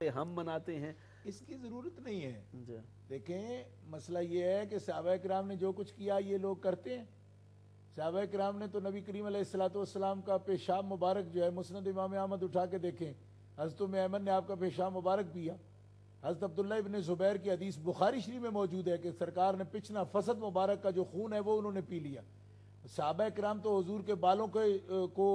چھوٹے ہم مناتے ہیں. اس کی ضرورت نہیں ہے. جی دیکھیں مسئلہ یہ ہے کہ صحابہ کرام نے جو کچھ کیا یہ لوگ کرتے ہیں. صحابہ کرام نے تو نبی کریم علیہ السلام کا پیشاب مبارک جو ہے مسند امام احمد اٹھا کے دیکھیں, حضرت ام ایمن نے آپ کا پیشاب مبارک پیا. حضرت عبداللہ ابن زبیر کی حدیث بخاری شریف میں موجود ہے کہ سرکار نے پچھنا فسد مبارک کا جو خون ہے وہ انہوں نے پی لیا. صحابہ کرام تو حضور کے بالوں کو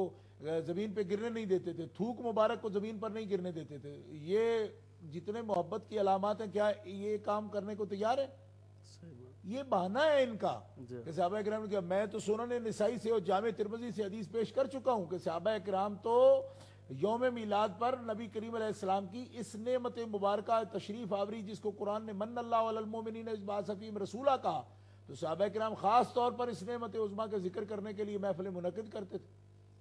زمین پہ گرنے نہیں دیتے تھے, تھوک مبارک کو زمین پر نہیں گرنے دیتے تھے. یہ جتنے محبت کی علامات ہیں, کیا یہ کام کرنے کو تیار ہے؟ یہ بہانہ ہے ان کا کہ صحابہ کرام نے کیا. میں تو سنن نسائی سے اور جامع ترمذی سے حدیث پیش کر چکا ہوں کہ صحابہ کرام تو یوم میلاد پر نبی کریم علیہ السلام کی اس نعمت مبارکہ تشریف آوری جس کو قرآن نے من اللہ علی المومنین اذ بعث فیہم رسولا کہا, تو صحابہ کرام خاص طور پر اس نعمت عظمیٰ کا ذکر کرنے کے لیے محفل منعقد کرتے تھے.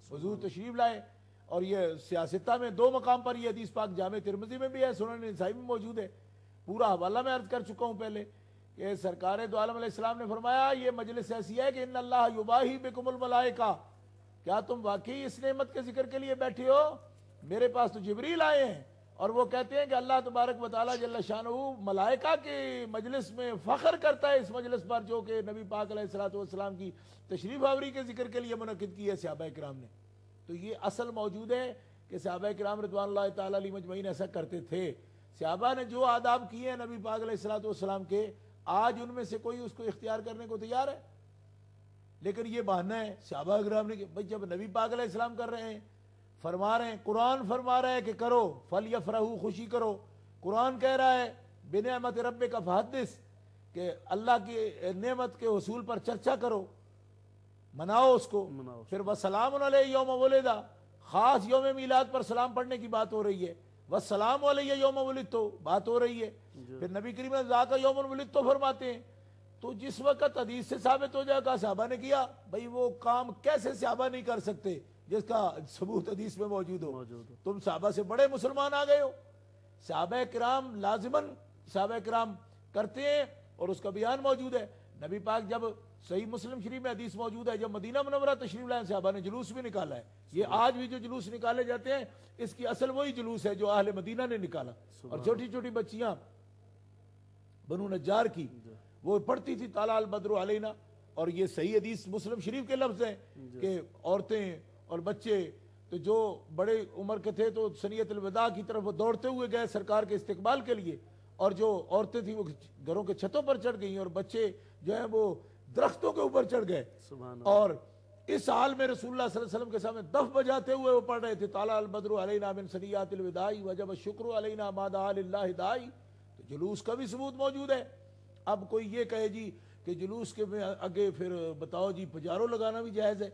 حضور تشریف لائے, اور یہ سیاستہ میں 2 مقام پر یہ حدیث پاک جامع ترمذی میں بھی ہے, سنن نسائی میں موجود ہے. پورا حوالہ میں عرض کر چکا ہوں پہلے کہ سرکار دو عالم علیہ السلام نے فرمایا یہ مجلس ایسی ہے کہ ان اللہ یباہی بکم الملائکہ, کیا تم واقعی اس نعمت کے ذکر کے لیے بیٹھے ہو؟ میرے پاس تو جبریل آئے ہیں اور وہ کہتے ہیں کہ اللہ تبارک و تعالیٰ جل شانہ ملائکہ کی مجلس میں فخر کرتا ہے اس مجلس پر جو کہ نبی پاک علیہ السلام کی تشریف آوری کے ذکر کے لیے منعقد کی ہے صحابہ کرام نے. تو یہ اصل موجود ہے کہ صحابہ کرام رضوان اللہ تعالیٰ علیہ مجمعین ایسا کرتے تھے. صحابہ نے جو آداب کیے ہیں نبی پاک علیہ السلام کے, آج ان میں سے کوئی اس کو اختیار کرنے کو تیار ہے؟ لیکن یہ بہانہ ہے صحابہ کرام نے کہ بھئی جب نبی پاک علیہ السلام کر رہے ہیں, فرما رہے ہیں, قرآن فرما رہا ہے کہ کرو فلیفرحوا, خوشی کرو. قرآن کہہ رہا ہے بنعمت ربک فحدث, کہ اللہ کی نعمت کے حصول پر چرچا کرو, مناؤ اس کو. پھر وسلام علیہ یوم ولدہ, خاص یوم میلاد پر سلام پڑھنے کی بات ہو رہی ہے. وسلام علیہ یوم ولدت بات ہو رہی ہے. پھر نبی کریم ذاک یوم ولدت فرماتے ہیں. تو جس وقت حدیث سے ثابت ہو جائے گا صحابہ نے کیا, بھئی وہ کام کیسے صحابہ نہیں کر سکتے جس کا ثبوت حدیث میں موجود ہو. تم صحابہ سے بڑے مسلمان آ گئے ہو. صحابہ کرام لازماً صحابہ کرام کرتے ہیں اور اس کا بیان موجود ہے. نبی پاک جب صحیح مسلم شریف میں حدیث موجود ہے, جب مدینہ منورہ تشریف لائے صحابہ نے جلوس بھی نکالا ہے. یہ آج بھی جو جلوس نکالے جاتے ہیں اس کی اصل وہی جلوس ہے جو اہل مدینہ نے نکالا. اور چھوٹی چھوٹی بچیاں بنو نجار کی وہ پڑھتی تھی طلع البدر علینا, اور یہ صحیح حدیث مسلم شریف کے لفظ ہیں کہ عورتیں اور بچے تو جو بڑے عمر کے تھے تو سنیت الوداع کی طرف وہ دوڑتے ہوئے گئے سرکار کے استقبال کے لیے, اور جو عورتیں تھیں وہ گھروں کے چھتوں پر چڑھ گئیں, اور بچے جو ہیں وہ درختوں کے اوپر چڑھ گئے. اور اس حال میں رسول اللہ صلی اللہ علیہ وسلم کے سامنے دف بجاتے ہوئے وہ پڑھ رہے تھے طلع البدر علینا من ثنیات الوداع وجب الشکر علینا ما دعا للہ داعی. تو جلوس کا بھی ثبوت موجود ہے. اب کوئی یہ کہے جی کہ جلوس کے میں آگے پھر بتاؤ جی پجاروں لگانا بھی جائز ہے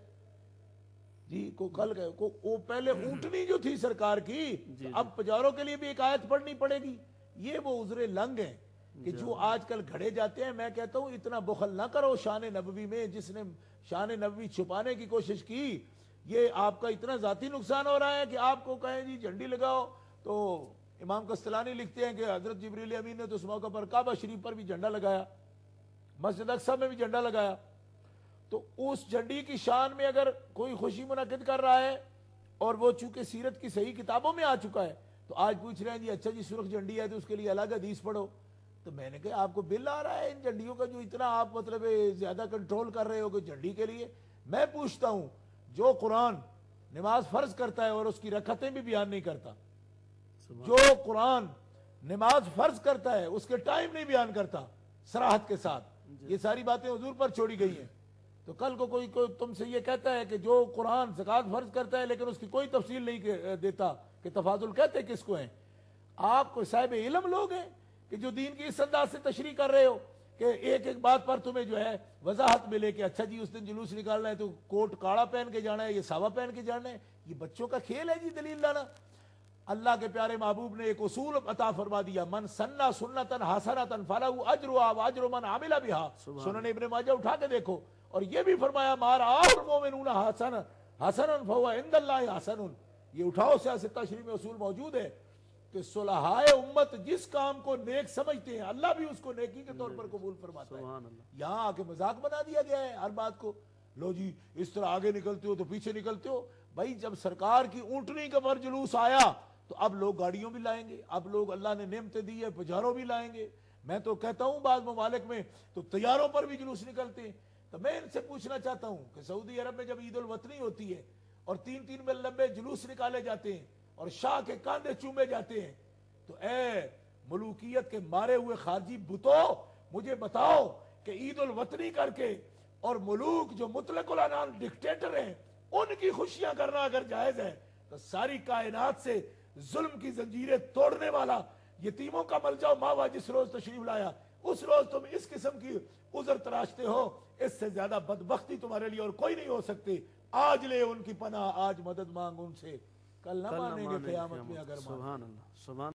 جی. کو کل وہ پہلے اونٹنی جو تھی سرکار کی, اب پجاروں کے لیے بھی ایک آیت پڑھنی پڑے گی. یہ وہ عذر لنگ ہیں کہ جو آج کل گھڑے جاتے ہیں. میں کہتا ہوں اتنا بخل نہ کرو شان نبوی میں. جس نے شان نبوی چھپانے کی کوشش کی, یہ آپ کا اتنا ذاتی نقصان ہو رہا ہے کہ آپ کو کہیں جی جھنڈی لگاؤ. تو امام قسطلانی لکھتے ہیں کہ حضرت جبریل امین نے تو اس موقع پر کعبہ شریف پر بھی جھنڈا لگایا, مسجد اقصی میں بھی جھنڈا لگایا. تو اس جھنڈی کی شان میں اگر کوئی خوشی منعقد کر رہا ہے, اور وہ چونکہ سیرت کی صحیح کتابوں میں آ چکا ہے, تو آج پوچھ رہے ہیں جی اچھا جی سرخ جھنڈی ہے تو اس کے لیے الگ حدیث پڑھو. تو میں نے کہا آپ کو بل آ رہا ہے ان جھنڈیوں کا جو اتنا آپ مطلب زیادہ کنٹرول کر رہے ہو کہ جھنڈی کے لیے. میں پوچھتا ہوں جو قرآن نماز فرض کرتا ہے اور اس کی رکعتیں بھی بیان نہیں کرتا, جو قرآن نماز فرض کرتا ہے اس کے ٹائم نہیں بیان کرتا صراحت کے ساتھ, یہ ساری باتیں حضور پر چھوڑی گئی ہیں. تو کل کو کوئی تم سے یہ کہتا ہے کہ جو قرآن زکوٰۃ فرض کرتا ہے لیکن اس کی کوئی تفصیل نہیں دیتا کہ تفاضل کہتے کس کو ہیں. آپ کو صاحب علم لوگ ہیں کہ جو دین کی اس انداز سے تشریح کر رہے ہو کہ ایک ایک بات پر تمہیں جو ہے وضاحت ملے کہ اچھا جی اس دن جلوس نکالنا ہے تو کوٹ کاڑا پہن کے جانا ہے, یہ ساوا پہن کے جانا ہے. یہ بچوں کا کھیل ہے جی دلیل لانا. اللہ کے پیارے محبوب نے ایک اصول عطا فرما دیا, من سنہ سنتن حسنتن فلہ اجرها واجر من عمل بها. سنن ابن ماجہ اٹھا کے دیکھو. اور یہ بھی فرمایا مار المؤمنون حسنا فهو عند اللہ حسن. یہ اٹھاؤ سیاست شریف میں اصول موجود ہے کہ صلحائے امت جس کام کو نیک سمجھتے ہیں اللہ بھی اس کو نیکی کے طور پر قبول فرماتا ہے. یہاں آ کے مذاق بنا دیا گیا ہے ہر بات کو. لو جی اس طرح آگے نکلتے ہو تو پیچھے نکلتے ہو. بھائی جب سرکار کی اونٹنی کے پر جلوس آیا تو اب لوگ گاڑیوں بھی لائیں گے، اب لوگ اللہ نے نعمتیں دی ہے پجاروں بھی لائیں گے. میں تو کہتا ہوں بعض ممالک میں تو طیاروں پر بھی جلوس نکلتے ہیں. تو میں ان سے پوچھنا چاہتا ہوں کہ سعودی عرب میں جب عید الوطنی ہوتی ہے اور 3 میل لمبے جلوس نکالے جاتے ہیں اور شاہ کے کاندھے چومے جاتے ہیں، تو اے ملوکیت کے مارے ہوئے خارجی بتو، مجھے بتاؤ کہ عید الوطنی کر کے اور ملوک جو مطلق العنان ڈکٹیٹر ہیں ان کی خوشیاں کرنا اگر جائز ہے، تو ساری کائنات سے ظلم کی زنجیریں توڑنے والا یتیموں کا ملجا ماوا جس روز تشریف لایا، اس روز تم اس قسم کی عذر تراشتے ہو. اس سے زیادہ بدبختی تمہارے لیے اور کوئی نہیں ہو سکتی. آج لے ان کی پناہ، آج مدد مانگ ان سے، کل نہ مانے گے قیامت میں اگر مانے. سبحان اللہ. سبحان